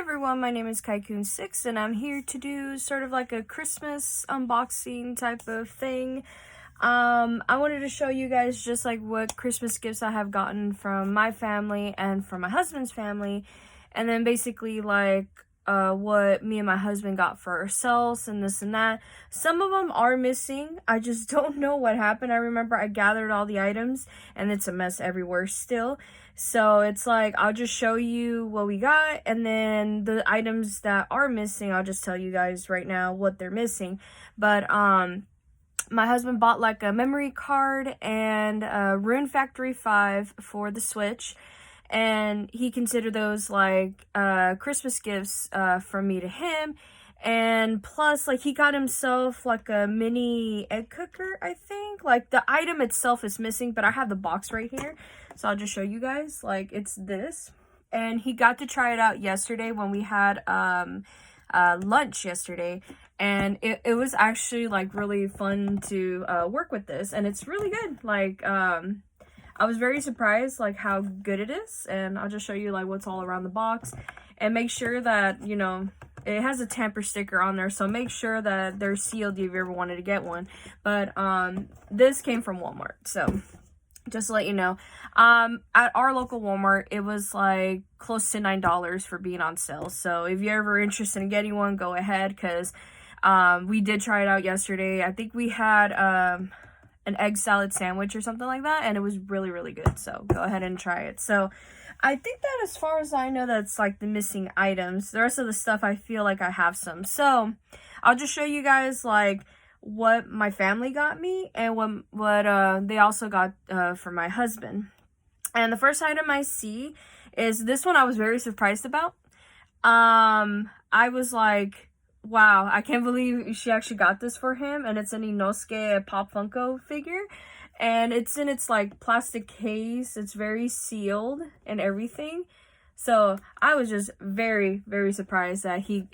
everyone, my name is Kaikun6 and I'm here to do sort of like a Christmas unboxing type of thing. I wanted to show you guys just like what Christmas gifts I have gotten from my family and from my husband's family, and then basically like what me and my husband got for ourselves and this and that. Some of them are missing. I just don't know what happened. I remember I gathered all the items and it's a mess everywhere still. So it's like, I'll just show you what we got, and then the items that are missing, I'll just tell you guys right now what they're missing. But my husband bought like a memory card and a Rune Factory 5 for the Switch, and he considered those like Christmas gifts from me to him. And plus, like, he got himself like a mini egg cooker, I think. Like, the item itself is missing, but I have the box right here, so I'll just show you guys. Like, it's this, and he got to try it out yesterday when we had lunch yesterday, and it was actually like really fun to work with this, and it's really good. Like, I was very surprised like how good it is, and I'll just show you like what's all around the box, and make sure that, you know, it has a tamper sticker on there, so make sure that they're sealed if you ever wanted to get one. But this came from Walmart, so just to let you know. At our local Walmart, it was like close to $9 for being on sale. So if you're ever interested in getting one, go ahead, because we did try it out yesterday. I think we had an egg salad sandwich or something like that, and it was really good. So go ahead and try it. So I think that as far as I know, that's like the missing items. The rest of the stuff, I feel like I have some. So I'll just show you guys like what my family got me and what they also got for my husband. And the first item I see is this one. I was very surprised about. I was like, wow, I can't believe she actually got this for him, and it's an Inosuke Pop Funko figure. And it's in its like plastic case. It's very sealed and everything. So I was just very surprised that he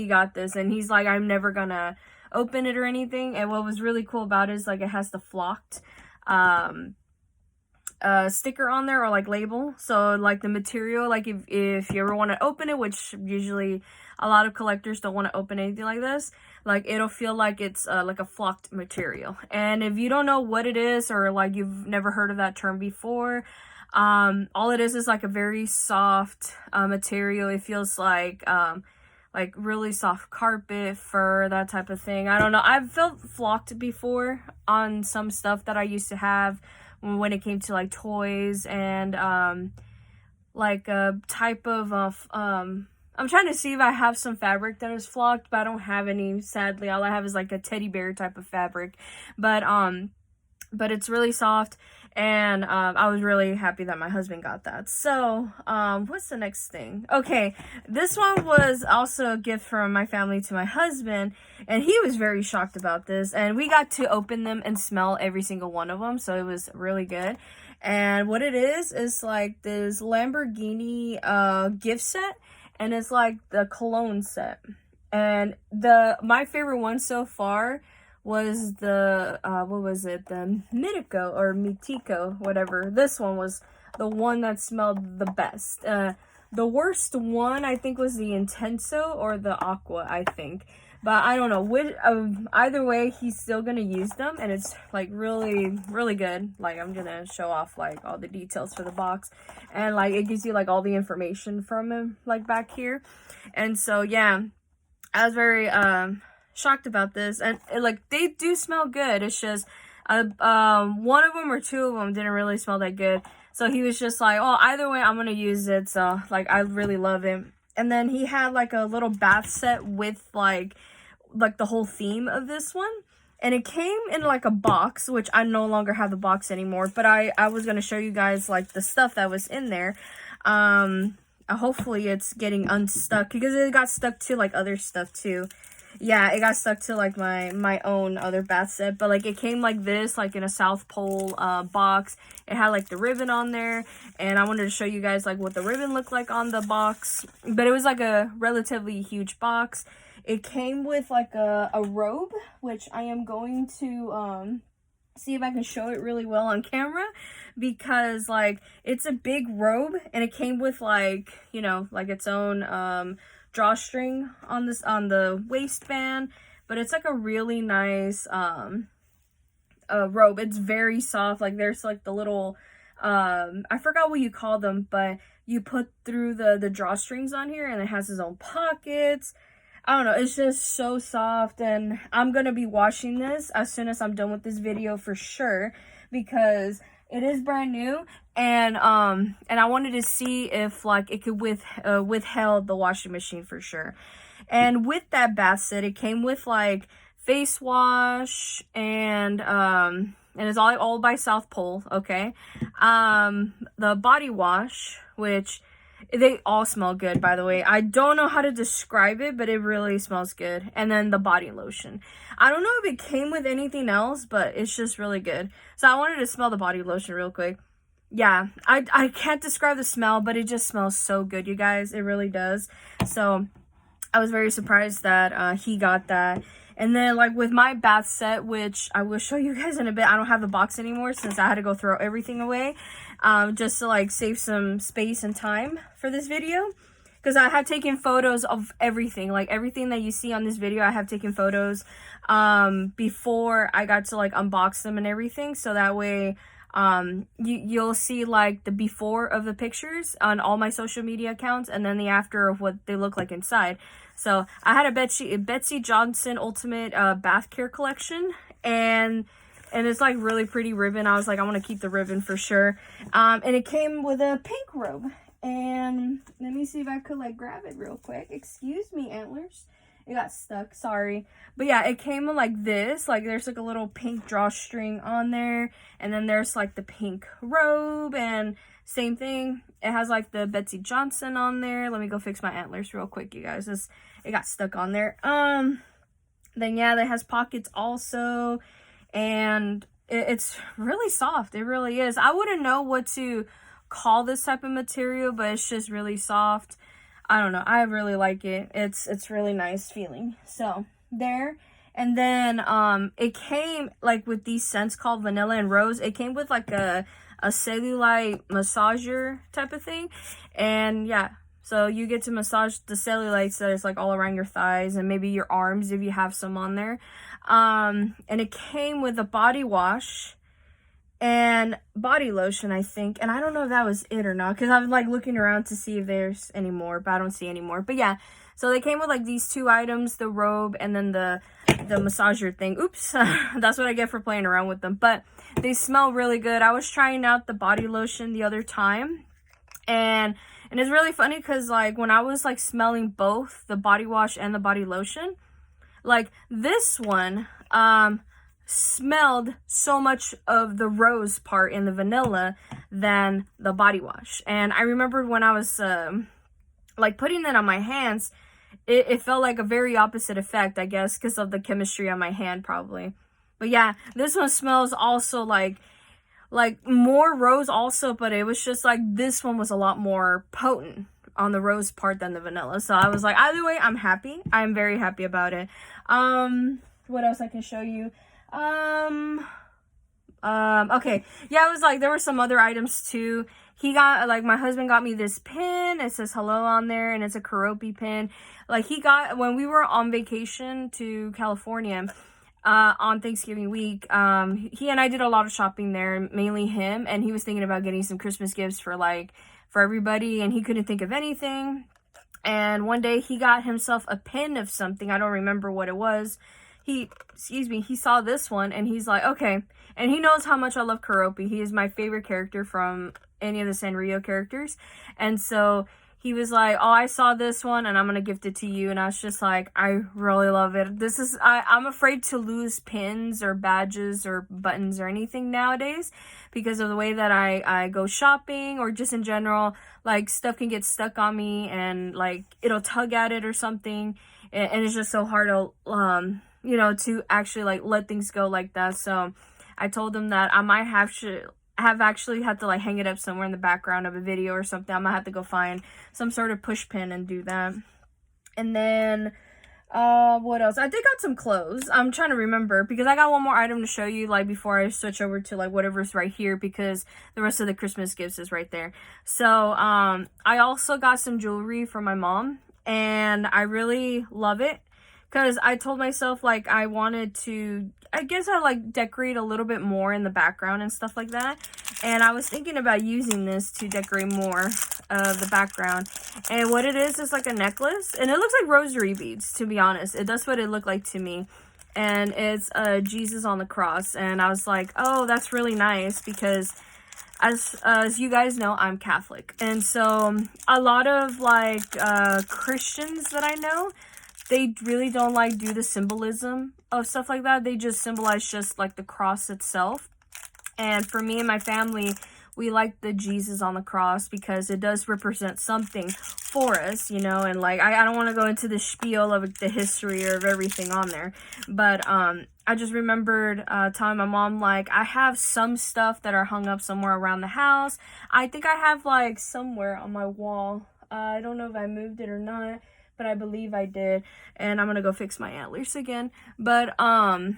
got this. And he's like, I'm never gonna open it or anything. And what was really cool about it is like it has the flocked sticker on there, or like label. So like the material, like if you ever want to open it, which usually a lot of collectors don't want to open anything like this, like it'll feel like it's like a flocked material. And if you don't know what it is, or like you've never heard of that term before, all it is like a very soft material. It feels like really soft carpet, fur, that type of thing. I don't know, I've felt flocked before on some stuff that I used to have when it came to like toys, and like a type of I'm trying to see if I have some fabric that is flocked, but I don't have any, sadly. All I have is like a teddy bear type of fabric, but it's really soft, and I was really happy that my husband got that. So what's the next thing? Okay, this one was also a gift from my family to my husband, and he was very shocked about this, and we got to open them and smell every single one of them, so it was really good. And what it is like this Lamborghini gift set, and it's like the cologne set. And my favorite one so far was the what was it, the Mitico, whatever. This one was the one that smelled the best. The worst one, I think, was the Intenso or the Aqua, I think. But I don't know which. Either way, he's still gonna use them, and it's like really good. Like, I'm gonna show off like all the details for the box, and like it gives you like all the information from him like back here. And so yeah, I was very shocked about this, and like they do smell good. It's just one of them or two of them didn't really smell that good. So he was just like, oh, either way, I'm gonna use it. So like I really love it. And then he had like a little bath set with like the whole theme of this one, and it came in like a box, which I no longer have the box anymore, but I was gonna show you guys like the stuff that was in there. Hopefully it's getting unstuck, because it got stuck to like other stuff too. Yeah, it got stuck to like my own other bath set, but like it came like this, like in a South Pole box. It had like the ribbon on there, and I wanted to show you guys like what the ribbon looked like on the box, but it was like a relatively huge box. It came with like a robe, which I am going to see if I can show it really well on camera, because like it's a big robe and it came with like, you know, like its own drawstring on the waistband, but it's like a really nice robe. It's very soft. Like there's like the little I forgot what you call them, but you put through the drawstrings on here, and it has its own pockets. I don't know, it's just so soft, and I'm gonna be washing this as soon as I'm done with this video for sure, because it is brand new, and I wanted to see if like it could withheld the washing machine for sure. And with that bath set, it came with like face wash, and it's all by South Pole, okay? The body wash, which they all smell good, by the way. I don't know how to describe it, but it really smells good. And then the body lotion. I don't know if it came with anything else, but it's just really good. So I wanted to smell the body lotion real quick. Yeah, I can't describe the smell, but it just smells so good, you guys. It really does. So I was very surprised that he got that. And then like with my bath set, which I will show you guys in a bit, I don't have the box anymore since I had to go throw everything away, just to like save some space and time for this video, because I have taken photos of everything, like everything that you see on this video. I have taken photos before I got to like unbox them and everything, so that way you'll see like the before of the pictures on all my social media accounts, and then the after of what they look like inside. So I had a Betsy Johnson Ultimate Bath Care Collection, and it's like really pretty ribbon. I was like, I want to keep the ribbon for sure. And it came with a pink robe, and let me see if I could like grab it real quick. Excuse me, antlers. It got stuck, sorry. But yeah, it came in like this. Like there's like a little pink drawstring on there, and then there's like the pink robe, and same thing. It has like the Betsy Johnson on there. Let me go fix my antlers real quick, you guys. It got stuck on there. Then yeah, that has pockets also, and it's really soft. It really is. I wouldn't know what to call this type of material, but it's just really soft. I don't know, I really like it. It's really nice feeling. So there. And then it came like with these scents called vanilla and rose. It came with like a cellulite massager type of thing, and yeah, so you get to massage the cellulites that is like all around your thighs and maybe your arms if you have some on there. And it came with a body wash and body lotion, I think, and I don't know if that was it or not, because I'm like looking around to see if there's any more, but I don't see any more. But yeah, so they came with like these two items, the robe and then the massager thing. Oops. That's what I get for playing around with them, but they smell really good. I was trying out the body lotion the other time, and it's really funny because like when I was like smelling both the body wash and the body lotion, like this one smelled so much of the rose part in the vanilla than the body wash. And I remembered when I was like putting that on my hands, it felt like a very opposite effect, I guess, because of the chemistry on my hand probably. But yeah, this one smells also like more rose also, but it was just like this one was a lot more potent on the rose part than the vanilla. So I was like, either way, I'm happy. I'm very happy about it. What else I can show you? Okay, yeah, it was like there were some other items too. He got, like, my husband got me this pin. It says hello on there, and it's a Karopi pin. Like, he got, when we were on vacation to California on Thanksgiving week, he and I did a lot of shopping there, mainly him, and he was thinking about getting some Christmas gifts for everybody, and he couldn't think of anything. And one day he got himself a pin of something. I don't remember what it was. He saw this one, and he's like, okay. And he knows how much I love Karopi. He is my favorite character from any of the Sanrio characters. And so he was like, oh, I saw this one, and I'm going to gift it to you. And I was just like, I really love it. I'm afraid to lose pins or badges or buttons or anything nowadays because of the way that I go shopping, or just in general, like, stuff can get stuck on me and, like, it'll tug at it or something. And it's just so hard to, you know, to actually, like, let things go like that. So I told him that I might have actually had to, like, hang it up somewhere in the background of a video or something. I might have to go find some sort of push pin and do that. And then What else? I did got some clothes. I'm trying to remember because I got one more item to show you, like, before I switch over to, like, whatever's right here, because the rest of the Christmas gifts is right there. So, I also got some jewelry from my mom, and I really love it because I told myself, like, I wanted to, I guess I, like, decorate a little bit more in the background and stuff like that. And I was thinking about using this to decorate more of the background. And what it is like a necklace. And it looks like rosary beads, to be honest. That's what it looked like to me. And it's Jesus on the cross. And I was like, oh, that's really nice because as you guys know, I'm Catholic. And so a lot of, like, Christians that I know, they really don't, like, do the symbolism of stuff like that. They just symbolize just, like, the cross itself. And for me and my family, we like the Jesus on the cross because it does represent something for us, you know. And, like, I don't want to go into the spiel of the history or of everything on there. But I just remembered telling my mom, like, I have some stuff that are hung up somewhere around the house. I think I have, like, somewhere on my wall. I don't know if I moved it or not, but I believe I did. And I'm going to go fix my antlers again. But I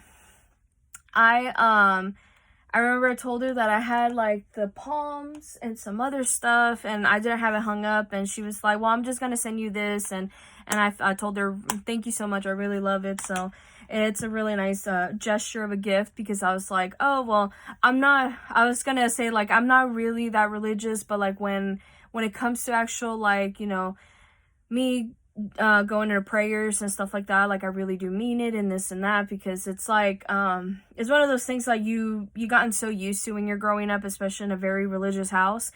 remember I told her that I had, like, the palms and some other stuff, and I didn't have it hung up, and she was like, well, I'm just gonna send you this, and I told her, thank you so much, I really love it. So it's a really nice gesture of a gift, because I was like, oh, well, I was gonna say, like, I'm not really that religious, but, like, when it comes to actual, like, you know, me going into prayers and stuff like that, like, I really do mean it and this and that, because it's like it's one of those things like you gotten so used to when you're growing up, especially in a very religious house.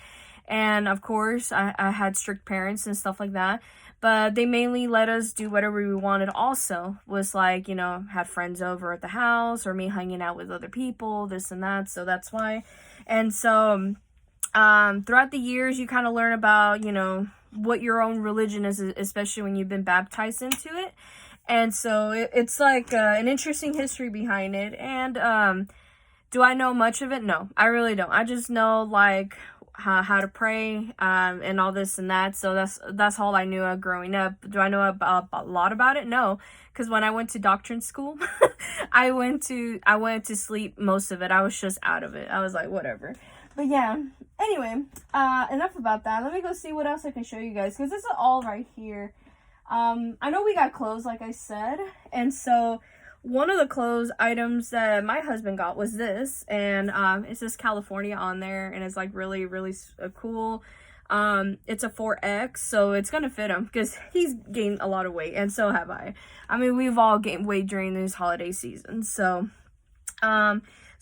And of course I had strict parents and stuff like that, but they mainly let us do whatever we wanted. Also was, like, you know, had friends over at the house or me hanging out with other people, this and that. So that's why. And so throughout the years you kind of learn about, you know, what your own religion is, especially when you've been baptized into it. And so it's like an interesting history behind it. And do I know much of it? No, I really don't. I just know, like, how to pray and all this and that. So that's all I knew growing up. Do I know a lot about it? No, because when I went to doctrine school, I went to sleep most of it. I was just out of it. I was like, whatever. But yeah, anyway, enough about that. Let me go see what else I can show you guys, because this is all right here. I know we got clothes, like I said, and so one of the clothes items that my husband got was this, and it says California on there, and it's, like, really, really cool. It's a 4X, so it's gonna fit him, because he's gained a lot of weight, and so have I. I mean, we've all gained weight during these holiday seasons, so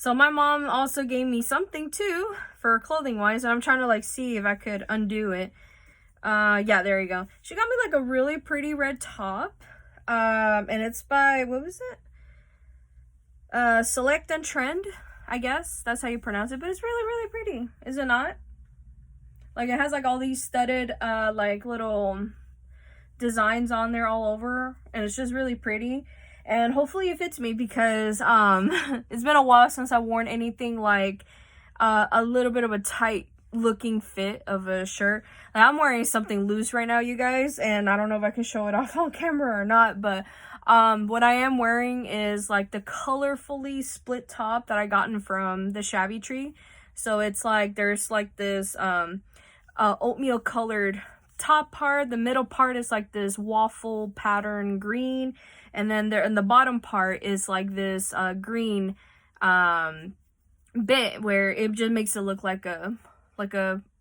so my mom also gave me something too for clothing wise, and I'm trying to, like, see if I could undo it. Yeah, there you go. She got me, like, a really pretty red top. And it's by, what was it? Select and Trend, I guess. That's how you pronounce it, but it's really, really pretty. Is it not? Like, it has, like, all these studded, like, little designs on there all over, and it's just really pretty. And hopefully it fits me, because it's been a while since I've worn anything like a little bit of a tight looking fit of a shirt. Like, I'm wearing something loose right now, you guys, and I don't know if I can show it off on camera or not, but what I am wearing is, like, the colorfully split top that I gotten from the Shabby Tree. So it's like there's, like, this oatmeal colored top part. The middle part is, like, this waffle pattern green, and then there in the bottom part is, like, this green bit where it just makes it look like a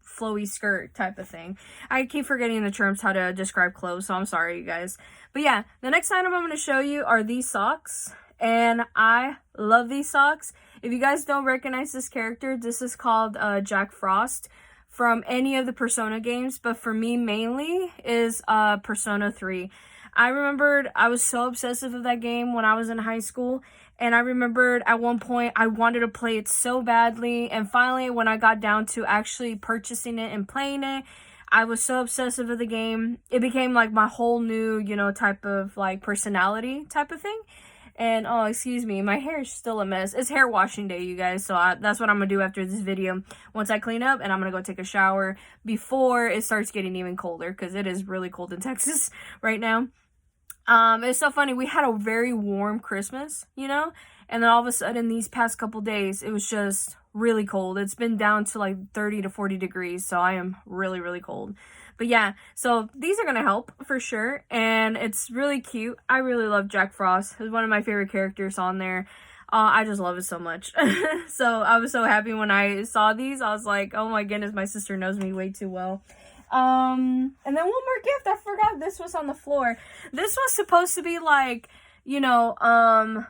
flowy skirt type of thing. I keep forgetting the terms how to describe clothes, so I'm sorry, you guys. But yeah, the next item I'm going to show you are these socks, and I love these socks. If you guys don't recognize this character, this is called Jack Frost from any of the Persona games, but for me mainly is Persona 3. I remembered I was so obsessive with that game when I was in high school, and I remembered at one point I wanted to play it so badly, and finally when I got down to actually purchasing it and playing it, I was so obsessive with the game. It became, like, my whole new, you know, type of, like, personality type of thing. And, oh, excuse me, my hair is still a mess. It's hair washing day, you guys, so that's what I'm gonna do after this video. Once I clean up, and I'm gonna go take a shower before it starts getting even colder, because it is really cold in Texas right now. It's so funny. We had a very warm Christmas, you know, and then all of a sudden these past couple days, it was just really cold. It's been down to like 30 to 40 degrees, so I am really, really cold. But yeah, so these are gonna help for sure, and it's really cute. I really love Jack Frost. He's one of my favorite characters on there. I just love it so much. So I was so happy when I saw these. I was like, oh my goodness, my sister knows me way too well. And then one more gift. I forgot this was on the floor. This was supposed to be like, you know,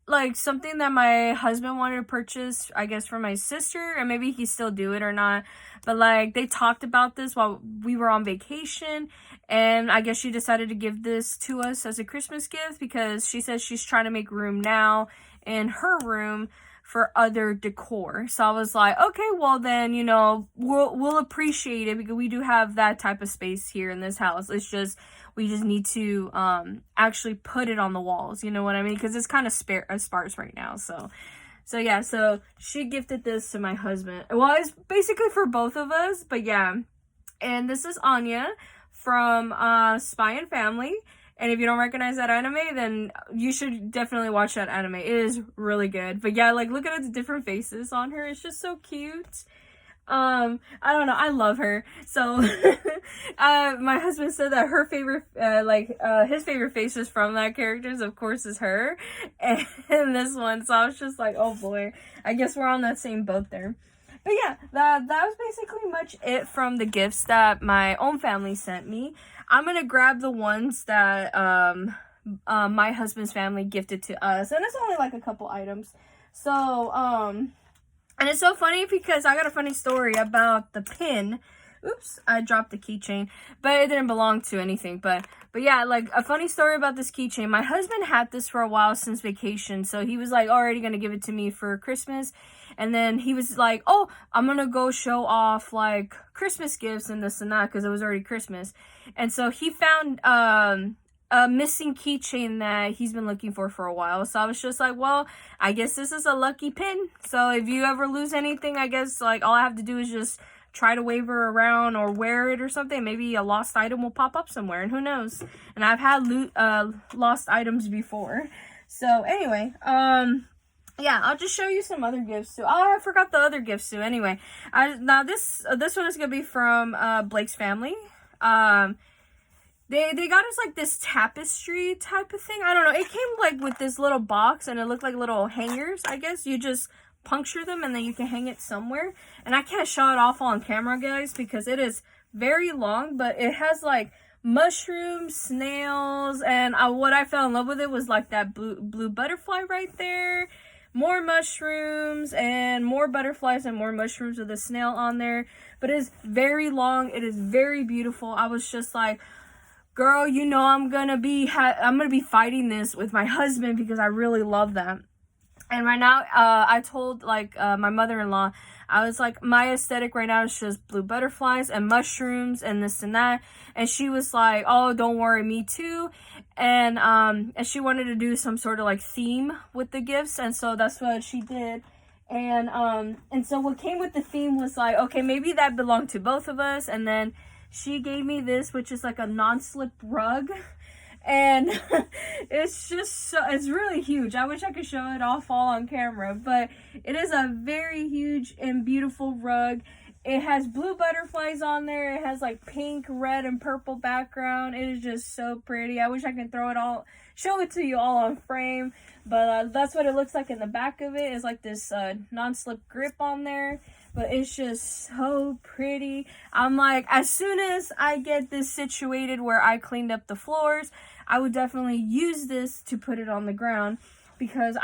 like something that my husband wanted to purchase, I guess, for my sister, and maybe he still do it or not. But like they talked about this while we were on vacation, and I guess she decided to give this to us as a Christmas gift because she says she's trying to make room now in her room for other decor. So I was like, okay, well then, you know, we'll appreciate it because we do have that type of space here in this house. It's just we just need to actually put it on the walls, you know what I mean? Because it's kind of sparse right now. So yeah, so she gifted this to my husband. Well, it's basically for both of us, but yeah. And this is Anya from Spy and Family. And if you don't recognize that anime, then you should definitely watch that anime. It is really good. But yeah, like look at the different faces on her. It's just so cute. I don't know. I love her. So, my husband said that her favorite, his favorite faces from that characters, of course, is her and this one. So I was just like, oh boy, I guess we're on that same boat there. But yeah, that was basically much it from the gifts that my own family sent me. I'm gonna grab the ones that, my husband's family gifted to us. And it's only like a couple items. So, and it's so funny because I got a funny story about the pin. Oops, I dropped the keychain, but it didn't belong to anything. But yeah, like a funny story about this keychain. My husband had this for a while since vacation, so he was like already gonna give it to me for Christmas. And then he was like, oh, I'm gonna go show off like Christmas gifts and this and that because it was already Christmas. And so he found a missing keychain that he's been looking for a while. So I was just like, well, I guess this is a lucky pin. So if you ever lose anything, I guess like all I have to do is just try to wave her around or wear it or something. Maybe a lost item will pop up somewhere, and who knows. And I've had lost items before. So anyway, yeah, I'll just show you some other gifts too. Oh, I forgot the other gifts too. Anyway, now this one is gonna be from Blake's family. They got us like this tapestry type of thing. I don't know. It came like with this little box, and it looked like little hangers. I guess you just puncture them and then you can hang it somewhere. And I can't show it off on camera, guys, because it is very long. But it has like mushrooms, snails, and what I fell in love with it was like that blue butterfly right there. More mushrooms and more butterflies and more mushrooms with a snail on there. But it is very long. It is very beautiful. I was just like, girl, you know I'm gonna be fighting this with my husband because I really love that. And right now, I told like my mother-in-law, I was like, my aesthetic right now is just blue butterflies and mushrooms and this and that. And she was like, oh, don't worry, me too. And she wanted to do some sort of like theme with the gifts, and so that's what she did. And so what came with the theme was like, okay, maybe that belonged to both of us. And then she gave me this, which is like a non-slip rug. And it's just so, it's really huge. I wish I could show it off all on camera, but it is a very huge and beautiful rug. It has blue butterflies on there. It has like pink, red, and purple background. It is just so pretty. I wish I could show it to you all on frame, but that's what it looks like in the back of it. It's like this non-slip grip on there. But it's just so pretty. I'm like, as soon as I get this situated where I cleaned up the floors, I would definitely use this to put it on the ground. Because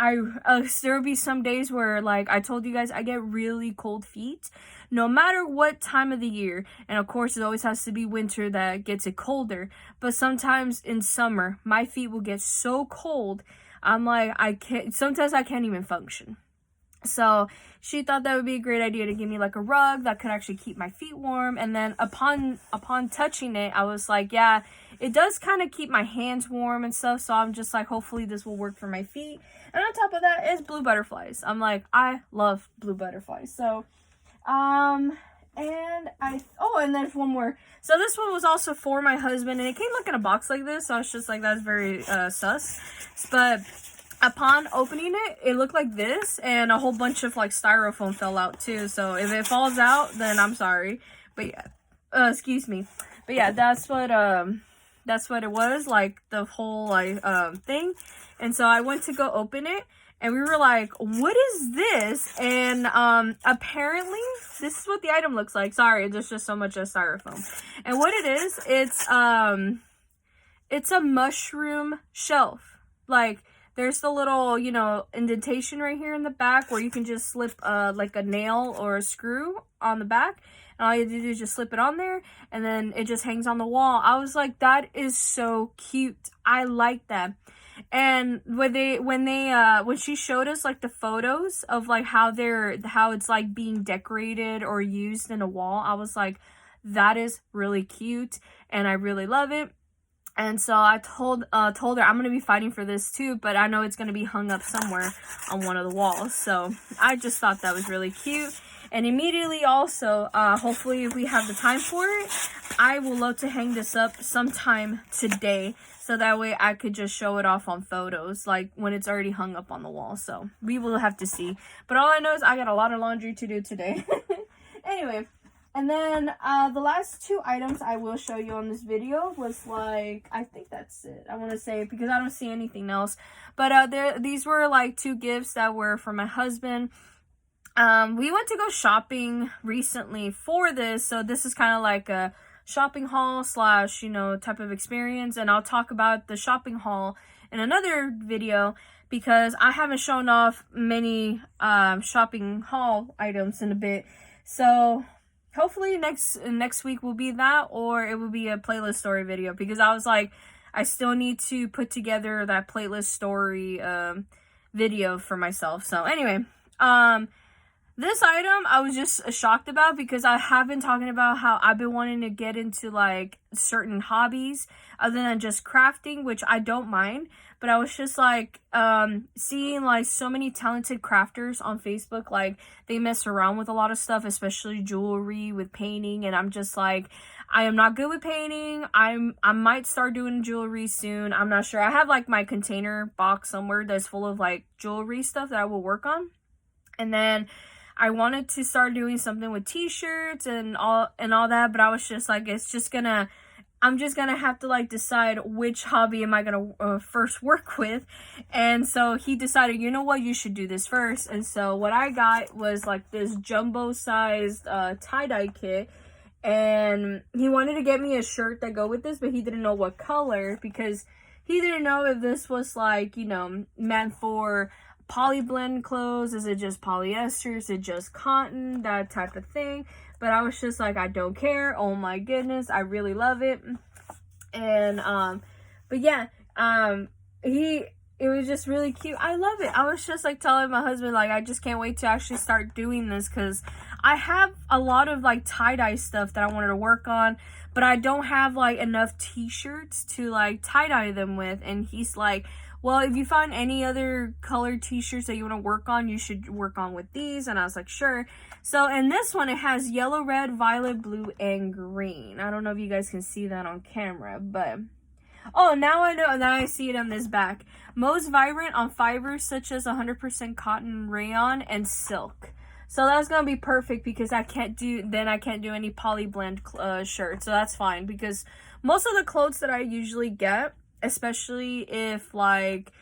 there will be some days where, like I told you guys, I get really cold feet. No matter what time of the year. And of course, it always has to be winter that gets it colder. But sometimes in summer, my feet will get so cold. I'm like, sometimes I can't even function. So she thought that would be a great idea to give me like a rug that could actually keep my feet warm. And then upon touching it, I was like, yeah, it does kind of keep my hands warm and stuff. So I'm just like, hopefully this will work for my feet. And on top of that is blue butterflies. I'm like, I love blue butterflies. So, And and there's one more. So this one was also for my husband, and it came like in a box like this, so I was just like, that's very sus. But upon opening it, it looked like this, and a whole bunch of like styrofoam fell out too. So if it falls out, then I'm sorry. But yeah, excuse me. But yeah, that's what it was, like the whole like thing. And so I went to go open it, and we were like, what is this? And apparently this is what the item looks like. Sorry, there's just so much styrofoam. And what it is, it's a mushroom shelf. Like, there's the little, you know, indentation right here in the back where you can just slip like a nail or a screw on the back. And all you have to do is just slip it on there, and then it just hangs on the wall. I was like, that is so cute. I like that. And when she showed us like the photos of like how it's like being decorated or used in a wall, I was like, that is really cute, and I really love it. And so I told her I'm gonna be fighting for this too, but I know it's gonna be hung up somewhere on one of the walls. So I just thought that was really cute. And immediately also, hopefully if we have the time for it, I will love to hang this up sometime today, so that way I could just show it off on photos, like when it's already hung up on the wall. So we will have to see. But all I know is I got a lot of laundry to do today. Anyway, and then the last two items I will show you on this video was like, I think that's it. I want to say, because I don't see anything else. But these were like two gifts that were for my husband. We went to go shopping recently for this, so this is kind of like a shopping haul / you know, type of experience, and I'll talk about the shopping haul in another video because I haven't shown off many shopping haul items in a bit. So hopefully next week will be that, or it will be a playlist story video, because I was like, I still need to put together that playlist story video for myself. So anyway, this item I was just shocked about, because I have been talking about how I've been wanting to get into like certain hobbies other than just crafting, which I don't mind. But I was just like seeing like so many talented crafters on Facebook, like they mess around with a lot of stuff, especially jewelry, with painting, and I'm just like, I am not good with painting. I might start doing jewelry soon. I'm not sure. I have like my container box somewhere that's full of like jewelry stuff that I will work on. And then I wanted to start doing something with t-shirts and all that, but I was just like, I'm just gonna have to like decide which hobby am I gonna first work with. And so he decided, you know what, you should do this first. And so what I got was like this jumbo sized tie-dye kit, and he wanted to get me a shirt that go with this, but he didn't know what color, because he didn't know if this was like, you know, meant for poly blend clothes. Is it just polyester? Is it just cotton? That type of thing. But I was just like, I don't care. Oh my goodness, I really love it. And but yeah, it was just really cute. I love it. I was just like telling my husband, like, I just can't wait to actually start doing this, because I have a lot of like tie-dye stuff that I wanted to work on, but I don't have like enough t-shirts to like tie-dye them with. And he's like, well, if you find any other colored t-shirts that you want to work on, you should work on with these. And I was like, sure. So in this one, it has yellow, red, violet, blue, and green. I don't know if you guys can see that on camera, but oh, now I know. Now I see it on this back. Most vibrant on fibers such as 100% cotton, rayon, and silk. So that's gonna be perfect, because I can't do any poly blend shirts. So that's fine, because most of the clothes that I usually get, especially if like,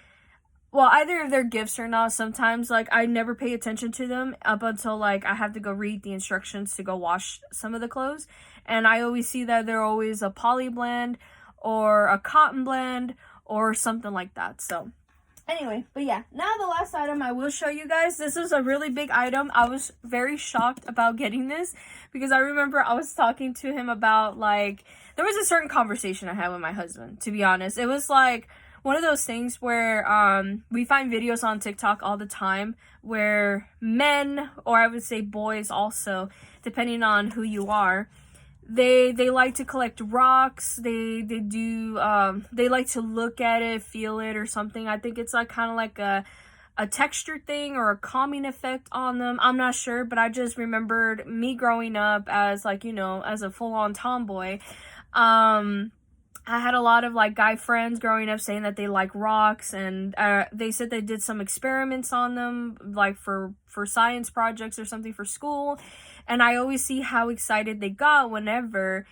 well, either if they're gifts or not, sometimes like I never pay attention to them up until like I have to go read the instructions to go wash some of the clothes, and I always see that they're always a poly blend or a cotton blend or something like that. So anyway, but yeah, now the last item I will show you guys. This is a really big item. I was very shocked about getting this, because I remember I was talking to him about like, there was a certain conversation I had with my husband, to be honest. It was like one of those things where we find videos on TikTok all the time where men, or I would say boys also, depending on who you are, they like to collect rocks. They like to look at it, feel it, or something. I think it's like kind of like a a texture thing or a calming effect on them. I'm not sure, but I just remembered me growing up as like, you know, as a full-on tomboy. I had a lot of like guy friends growing up saying that they like rocks, and they said they did some experiments on them, like for science projects or something for school. And I always see how excited they got whenever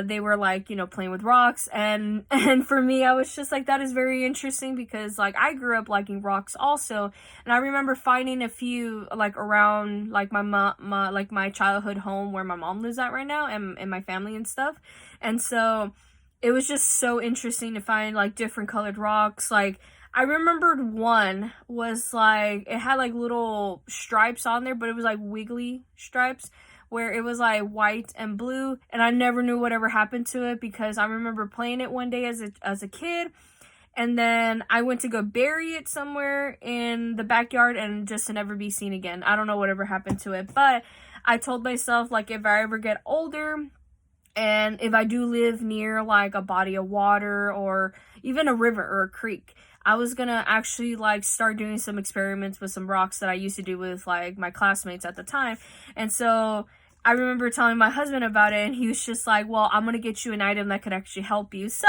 they were like, you know, playing with rocks. And for me, I was just like, that is very interesting, because like I grew up liking rocks also. And I remember finding a few like around like my childhood home where my mom lives at right now, and my family and stuff. And so it was just so interesting to find like different colored rocks. Like I remembered one was like, it had like little stripes on there, but it was like wiggly stripes, where it was like white and blue, and I never knew whatever happened to it, because I remember playing it one day as a kid, and then I went to go bury it somewhere in the backyard and just to never be seen again. I don't know whatever happened to it, but I told myself, like, if I ever get older, and if I do live near like a body of water or even a river or a creek, I was gonna actually like start doing some experiments with some rocks that I used to do with like my classmates at the time. And so I remember telling my husband about it, and he was just like, well, I'm gonna get you an item that could actually help you. So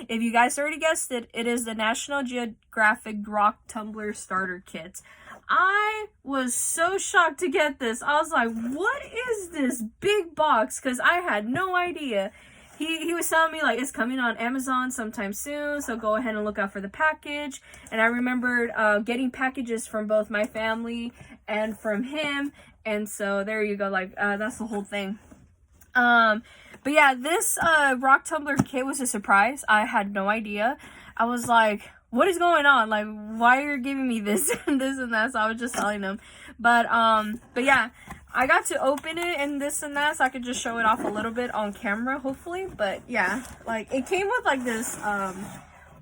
if you guys already guessed it, it is the National Geographic Rock Tumbler Starter Kit. I was so shocked to get this. I was like, what is this big box? Because I had no idea. He was telling me like it's coming on Amazon sometime soon, so go ahead and look out for the package. And I remembered getting packages from both my family and from him, and so there you go. Like that's the whole thing. But yeah, this rock tumbler kit was a surprise. I had no idea. I was like, what is going on? Like, why are you giving me this and this and that? So I was just telling them. But yeah, I got to open it and this and that, so I could just show it off a little bit on camera, hopefully. But yeah, like it came with like this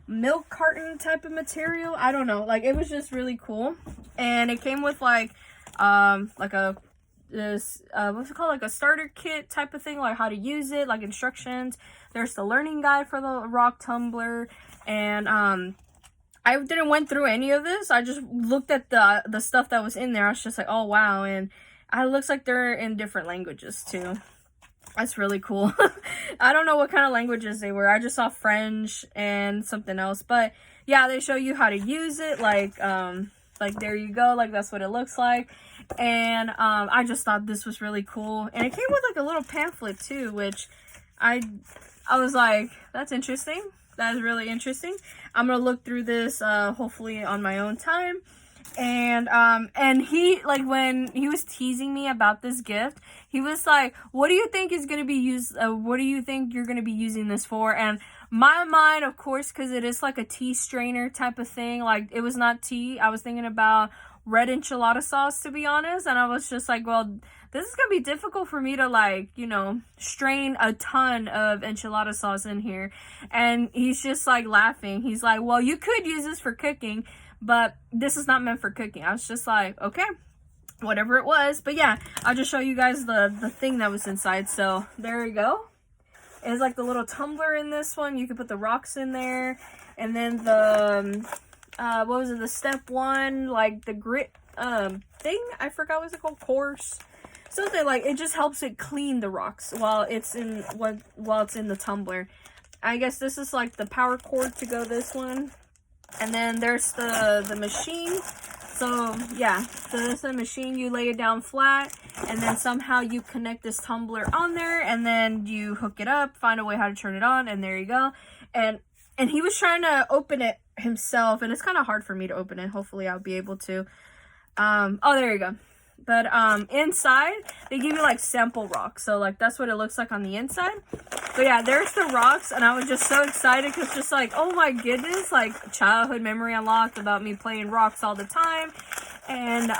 milk carton type of material. I don't know, like it was just really cool. And it came with like this what's it called, like a starter kit type of thing, like how to use it, like instructions. There's the learning guide for the rock tumbler, and I didn't went through any of this. I just looked at the stuff that was in there. I was just like, oh wow. And it looks like they're in different languages too. That's really cool. I don't know what kind of languages they were. I just saw French and something else. But yeah, they show you how to use it. Like there you go. Like that's what it looks like. And I just thought this was really cool. And it came with like a little pamphlet too, which I was like, that's interesting. That is really interesting. I'm gonna look through this hopefully on my own time. And he, like, when he was teasing me about this gift, he was like, what do you think is gonna be used, what do you think you're gonna be using this for? And my mind, of course, because it is like a tea strainer type of thing, like it was not tea, I was thinking about red enchilada sauce, to be honest. And I was just like, well, this is gonna be difficult for me to, like, you know, strain a ton of enchilada sauce in here. And he's just like laughing. He's like, well, you could use this for cooking, but this is not meant for cooking. I was just like, okay, whatever it was. But yeah, I'll just show you guys the thing that was inside. So there you go. It's like the little tumbler in this one. You can put the rocks in there. And then the what was it, the step one, like the grit thing, I forgot what it's called, course, something like, it just helps it clean the rocks while it's in the tumbler. I guess this is like the power cord to go this one. And then there's the machine. So yeah, so this is the machine. You lay it down flat, and then somehow you connect this tumbler on there, and then you hook it up, find a way how to turn it on, and there you go. And he was trying to open it himself, and it's kind of hard for me to open it. Hopefully I'll be able to. Oh, there you go. But inside they give you like sample rocks, so like that's what it looks like on the inside. But yeah, there's the rocks, and I was just so excited because just like, oh my goodness, like childhood memory unlocked about me playing rocks all the time. And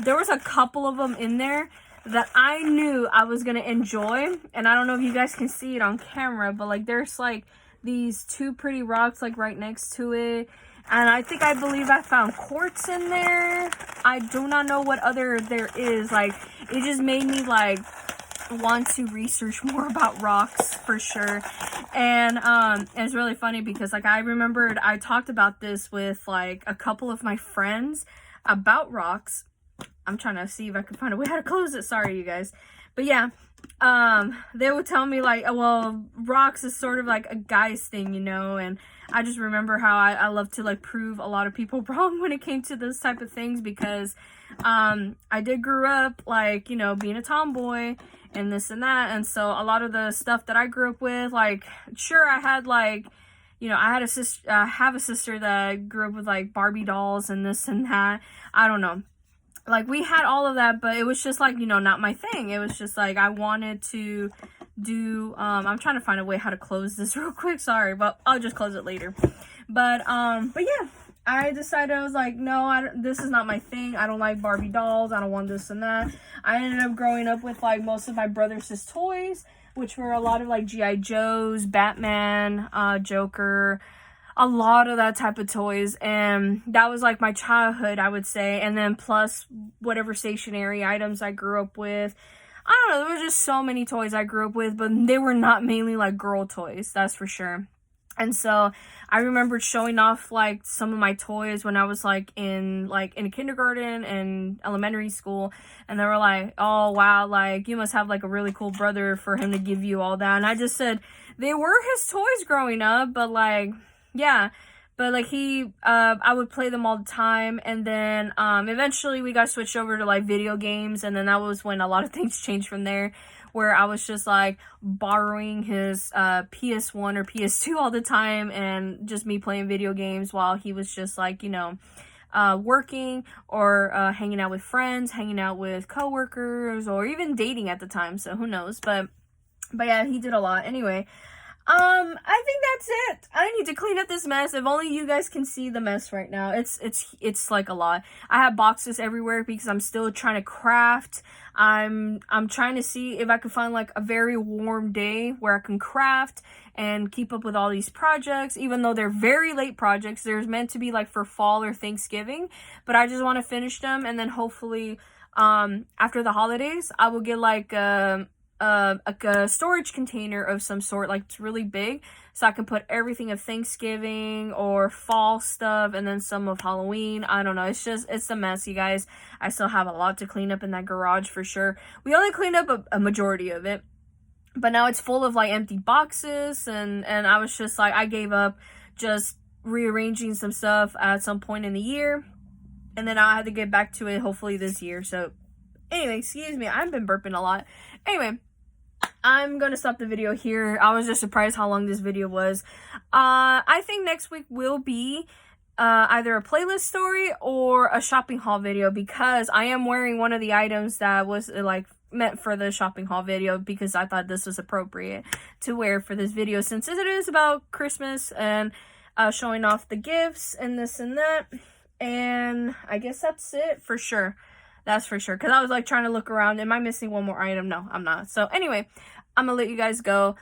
there was a couple of them in there that I knew I was gonna enjoy. And I don't know if you guys can see it on camera, but like there's like these two pretty rocks like right next to it. And I believe I found quartz in there. I do not know what other there is. Like, it just made me like want to research more about rocks for sure. And it's really funny because like I remembered I talked about this with like a couple of my friends about rocks. I'm trying to see if I can find a way how to close it. Sorry, you guys. But yeah, they would tell me like, well, rocks is sort of like a guy's thing, you know, and I just remember how I love to like prove a lot of people wrong when it came to those type of things, because I did grow up like, you know, being a tomboy and this and that, and so a lot of the stuff that I grew up with, like, sure, I had like, you know, I had a sister, have a sister that grew up with like Barbie dolls and this and that. I don't know. Like, we had all of that, but it was just like, you know, not my thing. It was just like, I wanted to do, I'm trying to find a way how to close this real quick. Sorry, but I'll just close it later. But yeah, I decided, I was like, no, this is not my thing. I don't like Barbie dolls. I don't want this and that. I ended up growing up with like most of my brother's toys, which were a lot of like G.I. Joes, Batman, Joker, a lot of that type of toys, and that was like my childhood, I would say. And then plus whatever stationary items I grew up with. I don't know, there were just so many toys I grew up with, but they were not mainly like girl toys, that's for sure. And so I remember showing off like some of my toys when I was like in kindergarten and elementary school, and they were like, oh wow, like you must have like a really cool brother for him to give you all that. And I just said they were his toys growing up, but like, yeah, but like I would play them all the time. And then eventually we got switched over to like video games, and then that was when a lot of things changed from there, where I was just like borrowing his PS1 or PS2 all the time, and just me playing video games while he was just like, you know, working or hanging out with friends, hanging out with coworkers, or even dating at the time, so who knows. But yeah, he did a lot. Anyway, I think that's it. I need to clean up this mess. If only you guys can see the mess right now. It's like a lot. I have boxes everywhere because I'm still trying to craft. I'm trying to see if I can find like a very warm day where I can craft and keep up with all these projects, even though they're very late projects. They're meant to be like for fall or Thanksgiving, but I just want to finish them, and then hopefully after the holidays I will get like a storage container of some sort, like it's really big, so I can put everything of Thanksgiving or fall stuff, and then some of Halloween. I don't know, it's a mess, you guys. I still have a lot to clean up in that garage for sure. We only cleaned up a majority of it, but now it's full of like empty boxes, and I was just like, I gave up just rearranging some stuff at some point in the year, and then I had to get back to it hopefully this year. So anyway, excuse me, I've been burping a lot. Anyway, I'm gonna stop the video here. I was just surprised how long this video was. I think next week will be either a playlist story or a shopping haul video, because I am wearing one of the items that was like meant for the shopping haul video, because I thought this was appropriate to wear for this video, since it is about Christmas and showing off the gifts and this and that. And I guess that's it for sure. That's for sure. Because I was like trying to look around. Am I missing one more item? No, I'm not. So anyway, I'm going to let you guys go.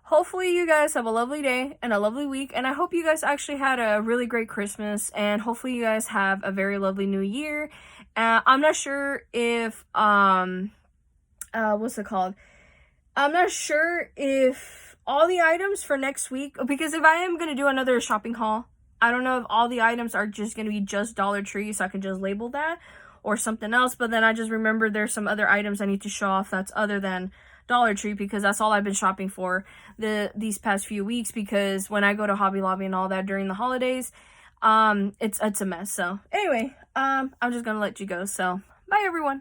Hopefully you guys have a lovely day and a lovely week. And I hope you guys actually had a really great Christmas. And hopefully you guys have a very lovely new year. I'm not sure if, what's it called? I'm not sure if all the items for next week, because if I am going to do another shopping haul, I don't know if all the items are just going to be just Dollar Tree, so I can just label that, or something else. But then I just remembered there's some other items I need to show off that's other than Dollar Tree, because that's all I've been shopping for these past few weeks, because when I go to Hobby Lobby and all that during the holidays, it's a mess. So anyway, I'm just gonna let you go. So bye everyone.